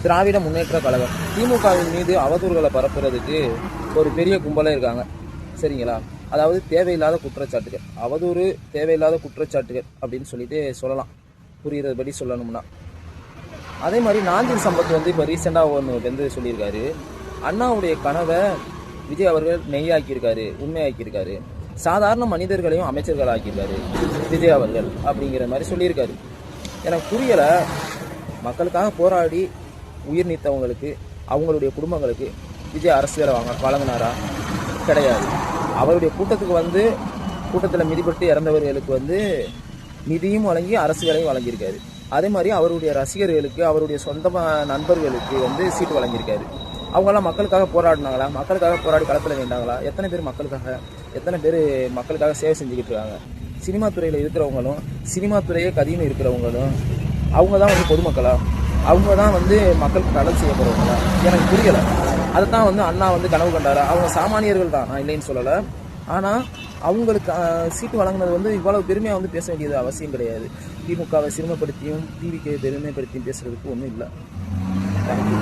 திராவிட முன்னேற்ற கழகம் திமுகவின் மீது அவதூறுகளை பரப்புறதுக்கு ஒரு பெரிய கும்பலே இருக்காங்க. சரிங்களா? அதாவது தேவையில்லாத குற்றச்சாட்டுகள், அவதூறு தேவையில்லாத குற்றச்சாட்டுகள் அப்படின்னு சொல்லிட்டு சொல்லலாம், புரிகிறபடி சொல்லணும்னா. அதே மாதிரி நாஞ்சில் சம்பத் வந்து இப்போ ரீசெண்டாக ஒன்று வந்து சொல்லியிருக்காரு, அண்ணாவுடைய கனவை விஜய் அவர்கள் நெய்யாக்கியிருக்காரு, உண்மையாக்கியிருக்காரு, சாதாரண மனிதர்களையும் அமைச்சர்கள் ஆக்கியிருக்காரு விஜய் அவர்கள் அப்படிங்கிற மாதிரி சொல்லியிருக்காரு. எனக்கு புரியலை, மக்களுக்காக போராடி உயிர் நீத்தவங்களுக்கு அவங்களுடைய குடும்பங்களுக்கு விஜய் அரசு வேலை வழங்கினாரா? கிடையாது. அவருடைய கூட்டத்துக்கு வந்து கூட்டத்தில் மிதிப்பட்டு இறந்தவர்களுக்கு வந்து நிதியும் வழங்கி அரசு வேலையும் வழங்கியிருக்காரு. அதே மாதிரி அவருடைய ரசிகர்களுக்கு அவருடைய சொந்த நண்பர்களுக்கு வந்து சீட்டு வழங்கியிருக்காரு. அவங்களாம் மக்களுக்காக போராடினாங்களா? மக்களுக்காக போராடி களத்தில் நின்றாங்களா? எத்தனை பேர் மக்களுக்காக சேவை செஞ்சுக்கிட்டு இருக்காங்க? சினிமா துறையில் இருக்கிறவங்களும் சினிமா துறையே கதின்னு இருக்கிறவங்களும் அவங்க தான் வந்து பொதுமக்களா? அவங்க தான் வந்து மக்களுக்கு கடல் செய்ய போகிறவங்களா? எனக்கு புரியலை. அதை தான் வந்து அண்ணா வந்து கனவு கண்டாரா? அவங்க சாமானியர்கள் தான், நான் இல்லைன்னு சொல்லலை. ஆனால் அவங்களுக்கு சீட்டு வழங்கினது வந்து இவ்வளவு பெருமையாக வந்து பேச வேண்டியது அவசியம் கிடையாது. திமுகவை சிறுமைப்படுத்தியும் டிவிக்கு பெருமைப்படுத்தியும் பேசுறதுக்கு ஒன்றும் இல்லை. தேங்க்யூ.